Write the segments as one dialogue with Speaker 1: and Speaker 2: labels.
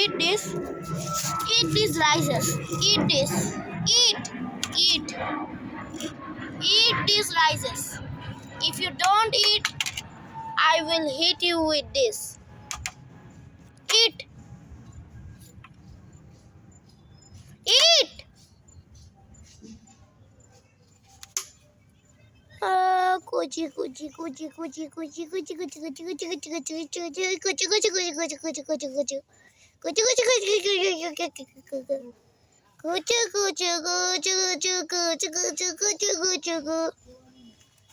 Speaker 1: Eat this. Eat these rices. Eat this. Eat. Eat. Eat these rices. If you don't eat, I will hit you with this. Eat. Eat. Kuchi kuchi kuchi kuchi kuchi kuchi kuchi kuchi kuchi kuchi kuchi kuchi kuchi kuchi kuchi kuchi kuchi kuchi kuchi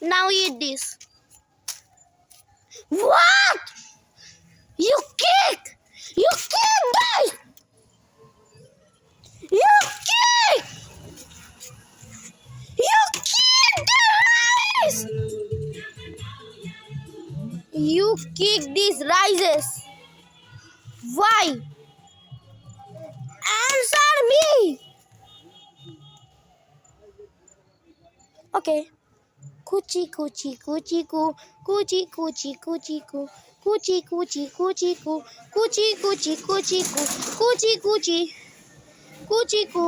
Speaker 1: now eat this. What? You kick! You kick this! You kick! You kick the rice! You kick these rices. Why? Answer me. Okay. Kuchi kuchi kuchi ku kuchi kuchi kuchi ku kuchi kuchi kuchi ku kuchi kuchi kuchi ku kuchi kuchi kuchi ku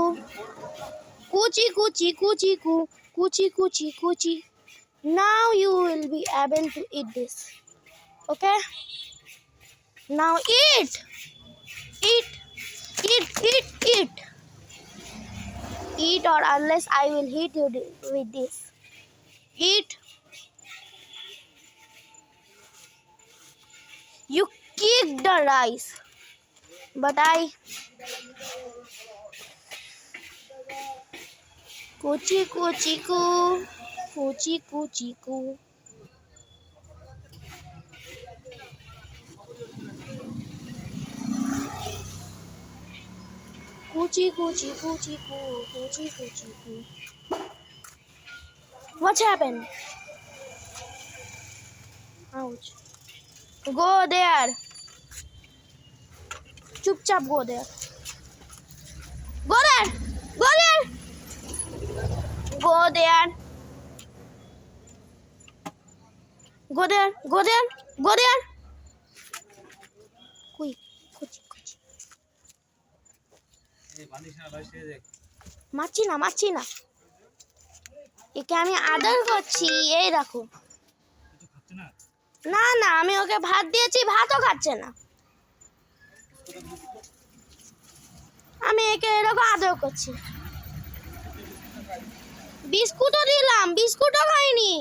Speaker 1: kuchi kuchi kuchi ku kuchi kuchi kuchi. Now you will be able to eat this. Okay? Now eat. Eat. Eat. Eat. Eat. Eat or unless I will hit you with this. Eat. You kicked the rice. But I... Kuchi kuchi ku. Kuchi kuchi ku. Kuchi kuchi kuchi ku. Kuchi kuchi ku. What happened? Ouch. Go there. Chup chap go there. Go there. Go there. Go there. Go there. Go there. Go there. Quick. Kuchi kuchi. মারছি না একে আমি আদর করছি এই দেখো না না আমি ওকে ভাত দিয়েছি ভাতও খাচ্ছে না আমি একে এরকম আদর করছি বিস্কুটও দিলাম বিস্কুটও খাইনি